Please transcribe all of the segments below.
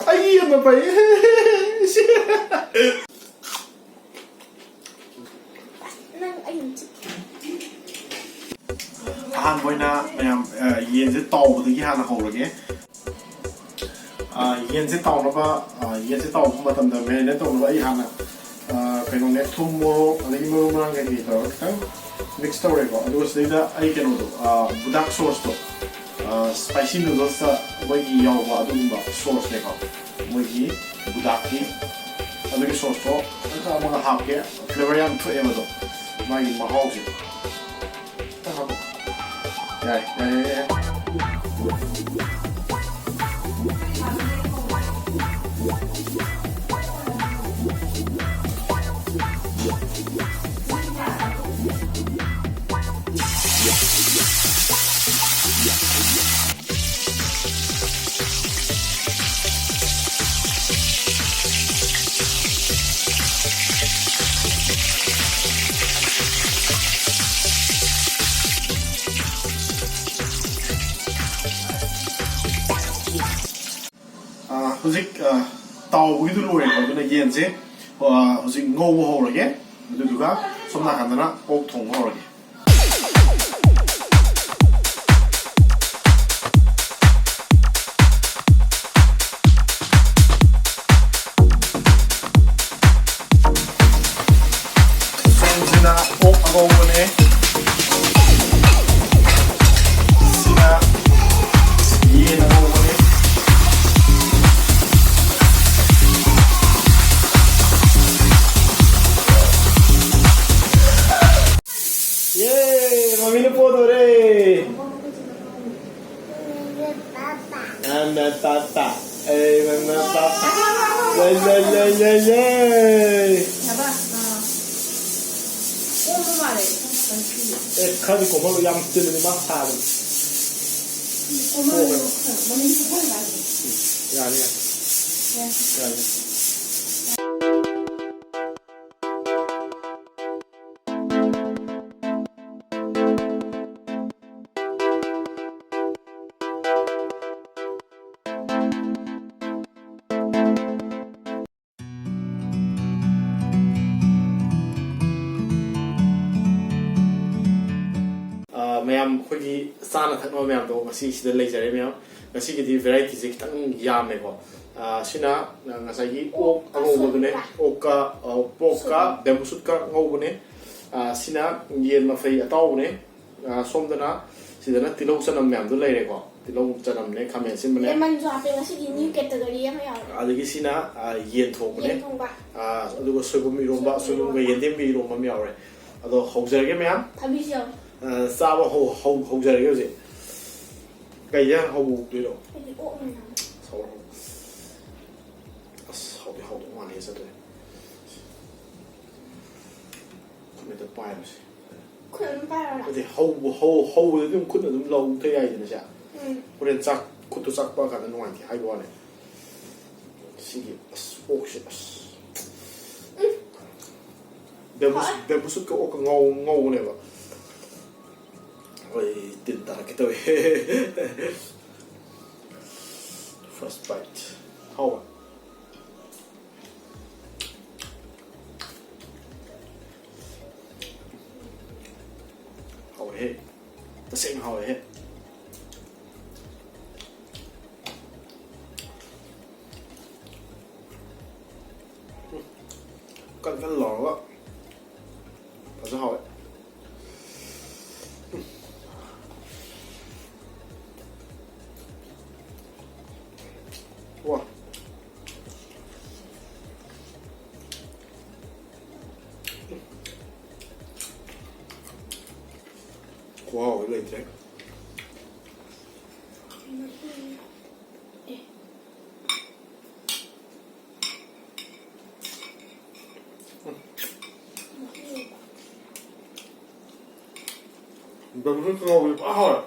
Ay, ano ba yun? ꯑꯍꯥꯟꯕ ꯑꯣꯏꯅ ꯃꯌꯥꯝ ꯌꯦꯟꯁꯦ ꯇꯥꯎꯕꯗꯒꯤ ꯍꯥꯟꯅ ꯍꯧꯔꯒꯦ ꯌꯦꯟꯁꯦ ꯇꯥꯎꯅꯕ ꯌꯦꯟꯁꯦ ꯇꯥꯎꯕ ꯃꯇꯝꯗ ꯃꯦꯔꯤꯅꯦꯠ ꯇꯧꯅꯕ ꯑꯩ ꯍꯥꯟꯅ ꯀꯩꯅꯣꯅꯦ ꯊꯨꯝ ꯃꯣꯔꯣꯛ ꯑꯗꯒꯤ ꯃꯔꯨ ꯃꯔꯥꯡ ꯀꯩꯀꯩ ꯇꯧꯔꯒ ꯈꯤꯇꯪ ꯃꯤꯛꯁ ꯇꯧꯔꯦꯀꯣ ꯑꯗꯨꯒ ꯁꯤꯗꯩꯗ ꯑꯩ ꯀꯩꯅꯣꯗꯣ ꯕꯨꯗꯥꯛ ꯁꯣꯁꯇꯣ ꯁ꯭ꯄꯥꯏꯁꯤ ꯅꯨꯗꯜꯁꯇ ꯃꯣꯏꯒꯤ ꯌꯥꯎꯕ ꯑꯗꯨꯒꯨꯝꯕ ꯁꯣꯁꯅꯦꯀꯣ ꯃꯣꯏꯒꯤ ꯕꯨꯗꯥꯛꯀꯤ ꯑꯗꯨꯒꯤ ꯁꯣꯁꯇꯣ ꯈꯤꯇꯪ ꯑꯃꯒ ꯍꯥꯞꯀꯦ ꯐ꯭ꯂꯦꯚꯔ ꯌꯥꯝ ꯊꯣꯛꯑꯦꯕꯗꯣ ꯃꯥꯒꯤ ꯃꯍꯥꯎꯁꯦ ꯈꯤꯇꯪ ꯍꯥꯞꯄꯣ ꯌꯥꯔꯦ ꯌꯥꯔꯦ ꯌꯥꯔꯦ ꯍꯧꯖꯤꯛ ꯇꯥꯎꯕꯒꯤꯗꯨ ꯂꯣꯏꯔꯦꯀꯣ ꯑꯗꯨꯅ ꯌꯦꯟꯁꯦ ꯍꯧꯖꯤꯛ ꯉꯧꯕ ꯍꯧꯔꯒꯦ ꯑꯗꯨꯗꯨꯒ ꯁꯣꯝ ꯅꯥꯀꯟꯗꯅ ꯑꯣꯛ ꯊꯣꯡꯕ ꯍꯧꯔꯒꯦ ꯁꯣꯝꯁꯤꯅ ꯑꯣꯛ ꯑꯉꯧꯕꯅꯦ ꯁꯤꯅ ꯌꯦꯟ ꯑꯉꯧꯕꯅꯦ Mami podore. Mama papa. Hey mama papa. Yay yay yay yay yay. Apa? Oh mama le. Kali ko malo yam til ni ma sa. Oh mama. Mami ko ba? Ya ni. Ya. Ya. ꯃꯌꯥꯝ ꯑꯩꯈꯣꯏꯒꯤ ꯆꯥꯅ ꯊꯛꯅꯕ ꯃꯌꯥꯝꯗꯣ ꯉꯁꯤ ꯁꯤꯗ ꯂꯩꯖꯔꯦ ꯃꯌꯥꯝ ꯉꯁꯤꯒꯤꯗꯤ ꯚꯦꯔꯥꯏꯇꯤꯁꯦ ꯈꯤꯇꯪ ꯌꯥꯝꯃꯦꯀꯣ ꯁꯤꯅ ꯉꯁꯥꯏꯒꯤ ꯑꯣꯛ ꯑꯉꯧꯕꯗꯨꯅꯦ ꯑꯣꯛꯀ ꯄꯣꯛꯀ ꯕꯦꯝꯕꯨ ꯁꯨꯠꯀ ꯉꯧꯕꯅꯦ ꯁꯤꯅ ꯌꯦꯟ ꯃꯐꯩ ꯑꯇꯥꯎꯕꯅꯦ ꯁꯣꯝꯗꯅ ꯁꯤꯗꯅ ꯇꯤꯜꯍꯧ ꯆꯅꯝ ꯃꯌꯥꯝꯗꯣ ꯂꯩꯔꯦꯀꯣ ꯇꯤꯜꯍꯧ ꯆꯅꯝꯅꯦ ꯈꯥꯃꯦꯟ ꯑꯁꯤꯟꯕꯅꯦ ꯑꯗꯒꯤ ꯁꯤꯅ ꯌꯦꯟ ꯊꯣꯡꯕꯅꯦ ꯑꯗꯨꯒ ꯁꯣꯏꯕꯨꯝ ꯏꯔꯣꯝꯕ ꯁꯣꯏꯕꯨꯝꯒ ꯌꯦꯟꯗꯦꯝꯒ ꯏꯔꯣꯝꯕ ꯑꯃ ꯌꯥꯎꯔꯦ ꯑꯗꯣ ꯍꯧꯖꯔꯒꯦ ꯃꯌꯥꯝ ꯆꯥꯕ ꯍꯧꯖꯔꯒꯦ ꯍꯧꯖꯤꯛ ꯀꯩꯗ ꯍꯧꯗꯣꯏꯅꯣ ꯑꯁ ꯍꯧꯗꯤ ꯍꯧꯗꯧ ꯃꯥꯜꯂꯦ ꯆꯠꯇꯣꯏꯅꯦ ꯈꯨꯠꯅꯗ ꯄꯥꯏꯕꯁꯦ ꯑꯗꯨꯗꯤ ꯍꯧꯕꯗ ꯑꯗꯨꯝ ꯈꯨꯠꯅ ꯑꯗꯨꯝ ꯂꯧꯊ ꯌꯥꯏꯗꯅ ꯁꯦ ꯍꯣꯔꯦꯟ ꯆꯥꯛ ꯈꯨꯠꯇꯣ ꯆꯥꯛꯄ ꯀꯥꯟꯗ ꯅꯨꯡꯉꯥꯏꯇꯦ ꯍꯥꯏꯕ ꯋꯥꯅꯦ ꯁꯤꯒꯤ ꯑꯁ ꯑꯣꯛꯁꯦ ꯑꯁ ꯕꯦꯝꯕꯨ ꯁꯨꯠꯀ ꯑꯣꯛꯀ ꯉꯧꯕꯅꯦꯕ ꯍꯣꯏ ꯇꯤꯟ ꯇꯥꯔꯛꯀꯦ ꯇꯧꯋꯦ ꯐꯥꯔꯁ ꯕꯥꯏꯠ ꯍꯥꯎꯕ ꯍꯥꯎꯋꯦꯍꯦ ꯇꯁꯦꯡꯅ ꯍꯥꯎꯋꯦꯍꯦ ꯀꯟ ꯀꯟ ꯂꯥꯎꯔꯒ ꯐꯖ ꯍꯥꯎꯋꯦ 와 와우 이거 있네 너무 뜨거워 아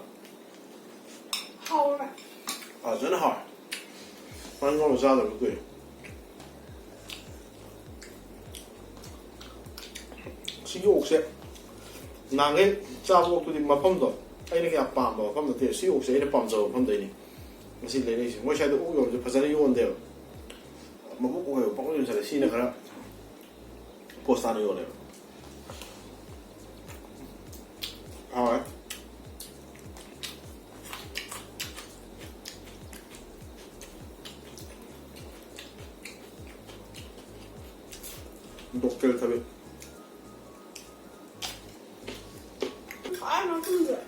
아真的好反正我炸的不对시기 옥새 나게 짜고 옥도디 마펌도 아이네 그냥 빰바 마펌도 돼 시기 옥새 이래 빰자 마펌도 이니 무슨 레이시 뭐 샤도 옥이 좀 파자리 요원데요 mabuk oil pang yun sa sina kara posta no yole alright dokkel tabi khale nó không rẻ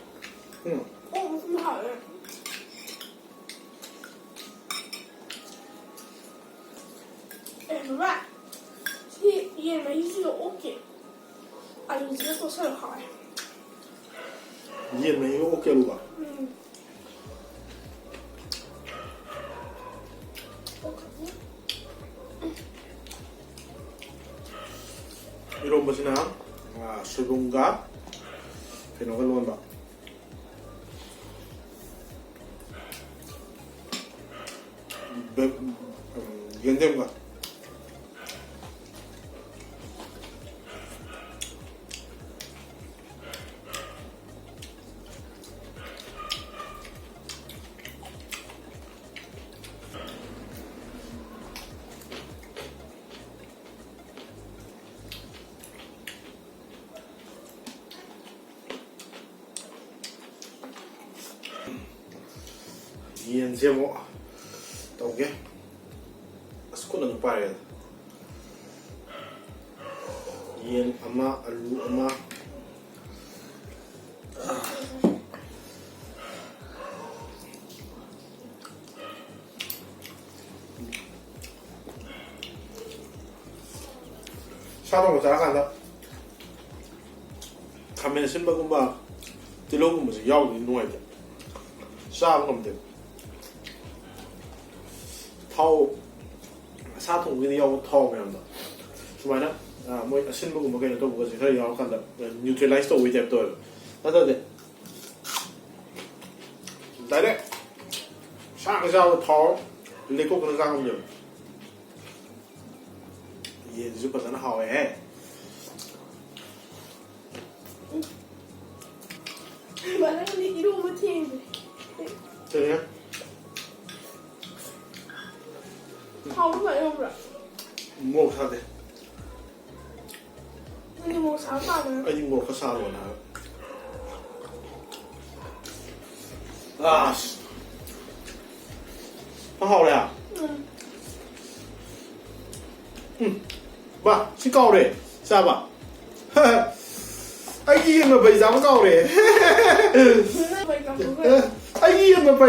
không khale em bạn thì em ấy是 OK 啊你直接做菜好呀 yen me yo okay lu ba Eronba sina soibum ga keno ga lon ba Yendemga yen zemo tauge askuna ng pare yen ama alu ama 사동을 잘한다. 가면 신발군바 들어오면서 야구 운동할 때 싸움 건데 타오 사통 그냥 야구 타오 그냥 다. 주말에 뭐 신발군바 그냥 또 뭐지 그래 야구 간다. 뉴트럴라이즈 또 위에 또 나도 다이렉 샤샤 타오 레고 그런 상황이요. 也日本人好哎。把那个你一路不听。怎样？好不管用不了。摸它的。那你摸啥法呢？哎，你摸个啥了呢？啊，很好了呀。吧，是高的，是吧？哈哈，哎呀，那背怎么高的？那背怎么会？哎呀，那背，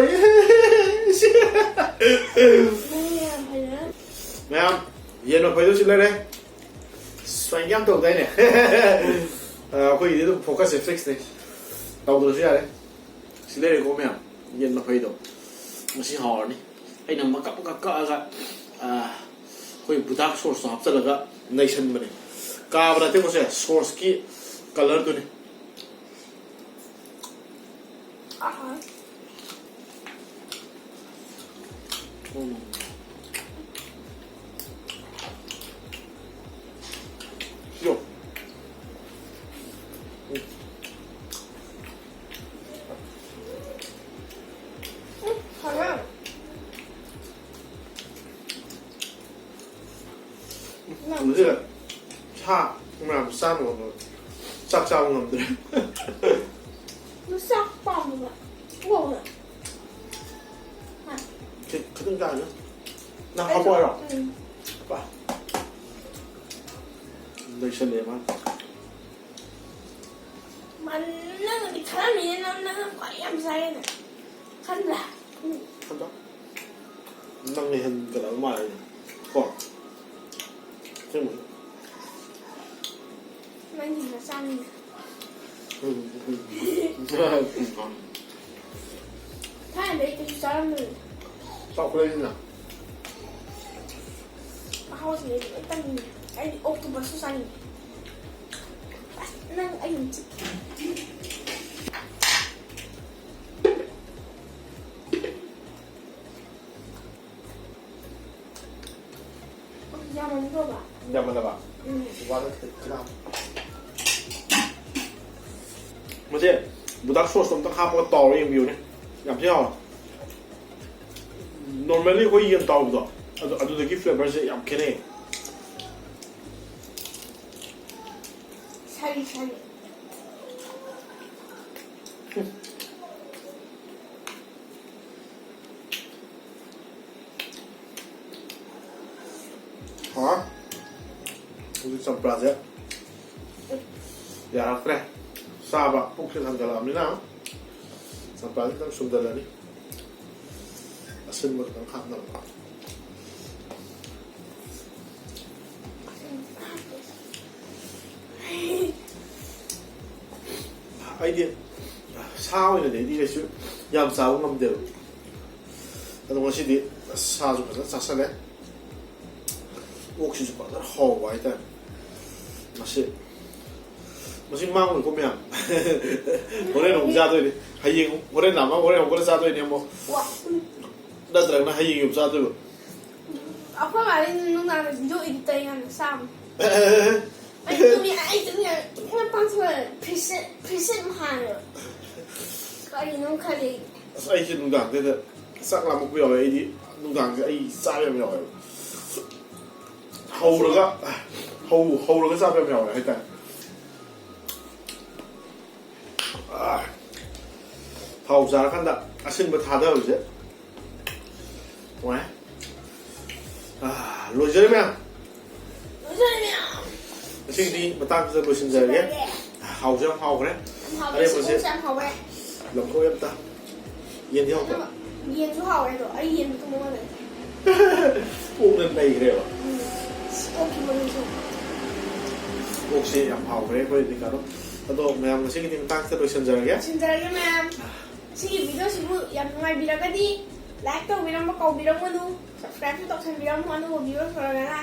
没有，烟那背都是来的，酸样都在呢。可以的，focus fix的，到多少的？是来的过没有？烟那背都，我是好的，哎，那么搞个कोई बुदाक source आप चलेगा nation में कहाँ बनाते हैं उसे source की colour तो नहीं यो这个差我们俩三个炸炸我们的那下棒子过了这可能干呢那好不好吧没事的吗妈那个你看你那个怪样塞的看着看到那你很给他买的嚯这么那你的上面他也没给上面少回来呢然后是等你哎Atowba是上面那个哎你yangba ba wala kira mà thế budak sauce tông tắc hấp cái tàu này nhiều này làm thế nào normally có yên tàu được ꯑꯗꯨꯗꯒꯤ ꯐ꯭ꯂꯦꯕꯔꯁꯦ ꯌꯥꯝ ꯈꯦꯠꯅꯩ ꯁꯥꯔꯤ ꯁꯥꯔꯤ hꯧꯖꯤꯛ ꯆꯝꯄ꯭ꯔꯥꯁꯦ ꯌꯥꯔꯛꯇ꯭ꯔꯦ ꯆꯥꯕ ꯄꯨꯛꯁꯦ ꯊꯟꯒꯠꯂꯛꯑꯕꯅꯤꯅ ꯆꯝꯄ꯭ꯔꯥꯁꯦ ꯈꯤꯇꯪ ꯁꯨꯝꯗꯜꯂꯅꯤ ꯑꯁꯤꯟꯕ ꯈꯤꯇꯪ ꯍꯥꯞꯅꯕ ꯑꯩꯗꯤ ꯁꯥ ꯑꯣꯏꯅꯗꯤ ꯑꯩꯗꯤ ꯀꯩꯁꯨ ꯌꯥꯝ ꯆꯥꯕ ꯉꯝꯗꯦꯕ ꯑꯗꯣ ꯉꯁꯤꯗꯤ ꯁꯥꯁꯨ ꯐꯖꯅ ꯆꯥꯁꯜꯂꯦ ꯑꯣꯛꯁꯤꯁꯨ ꯐꯖꯅ ꯍꯥꯎꯕ ꯍꯥꯏꯇꯥꯔꯦ ꯃꯁꯤ ꯃꯥꯡꯉꯣꯏꯀꯣ ꯃꯌꯥꯝ ꯍꯣꯔꯦꯟ ꯑꯃꯨꯛ ꯆꯥꯗꯣꯏꯅꯤ ꯍꯌꯦꯡ ꯍꯣꯔꯦꯟ ꯑꯃꯨꯛꯀ ꯆꯥꯗꯣꯏꯅꯤ ꯑꯃꯨꯛ ꯅꯠꯇ꯭ꯔꯒꯅ ꯍꯌꯦꯡ ꯌꯨꯝ ꯆꯥꯗꯣꯏꯕ ꯑꯩꯈꯣꯏ ꯃꯥꯗꯤ ꯅꯨꯡꯗꯥꯡꯗ ꯚꯤꯗꯤꯑꯣ ꯏꯗꯤꯠ ꯇꯧꯔꯤ ꯌꯥꯝꯅ ꯆꯥꯕ ꯑꯩ ꯄꯥꯡꯊꯣꯛꯑ ꯐ꯭ꯔꯤꯁꯦꯠ ꯍꯥꯟꯅ ꯀꯔꯤꯅꯣ ꯈꯜꯂꯤ ꯑꯁ ꯑꯩꯁꯦ ꯅꯨꯡꯗꯥꯡꯗꯩꯗ ꯆꯥꯛ ꯂꯥꯝꯃꯛꯄ ꯌꯥꯎꯋꯦ ꯑꯩꯗꯤ ꯅꯨꯡꯗꯥꯡꯁꯦ ꯑꯩ ꯆꯥꯕ ꯌꯥꯝ ꯌꯥꯎꯋꯦꯕ ꯍꯧꯔꯒ ꯆꯥꯕ ꯌꯥꯝ ꯌꯥꯎꯋꯦ ꯍꯥꯏꯇꯥꯔꯦ ꯊꯥꯎ ꯆꯥꯔꯀꯥꯟꯗ ꯑꯁꯤꯟꯕ ꯊꯥꯗꯕꯁꯦ ꯅꯨꯡꯉꯥꯏ ꯂꯣꯏꯖꯔꯦ ꯃꯌꯥꯝ ꯉꯁꯤꯗꯤ ꯃꯇꯥꯡꯁꯤꯗ ꯂꯣꯏꯁꯤꯟꯖꯔꯒꯦ ꯍꯥꯎꯁꯨ ꯌꯥꯝ ꯍꯥꯎꯈ꯭ꯔꯦ ꯑꯔꯦꯝꯕꯁꯦ ꯂꯪꯊꯣꯛꯑꯦ ꯑꯝꯇ ꯌꯦꯟꯗꯤ ꯍꯥꯎꯕ꯭ꯔꯥ ꯌꯦꯟꯁꯨ ꯍꯥꯎꯋꯦ ꯑꯗꯣ ꯑꯩ ꯌꯦꯟ ꯊꯣꯡꯕ ꯂꯩ ꯑꯣꯛꯅ ꯅꯩꯈ꯭ꯔꯦꯕ ꯑꯣꯛꯀꯤ ꯃꯔꯨꯁꯨ ꯑꯣꯛꯁꯦ ꯌꯥꯝ ꯍꯥꯎꯈ꯭ꯔꯦ ꯑꯩꯈꯣꯏꯗꯤ ꯀꯩꯅꯣ ꯑꯗꯣ ꯃꯌꯥꯝ ꯉꯁꯤꯒꯤꯗꯤ ꯃꯇꯥꯡꯁꯤꯗ ꯂꯣꯏꯁꯤꯟꯖꯔꯒꯦ ꯃꯌꯥꯝ ꯁꯤꯒꯤ ꯚꯤꯗꯤꯑꯣꯁꯤꯕꯨ ꯌꯥꯝ ꯅꯨꯡꯉꯥꯏꯕꯤꯔꯒꯗꯤ ꯂꯥꯏꯛ ꯇꯧꯕꯤꯔꯝꯕ ꯀꯧꯕꯤꯔꯝꯒꯅꯨ ꯁꯕꯁꯀ꯭ꯔꯥꯏꯕꯁꯨ ꯇꯧꯁꯟꯕꯤꯔꯝꯃꯣ ꯑꯗꯨꯒ ꯚꯤꯗꯤꯑꯣ ꯐꯔꯒꯅ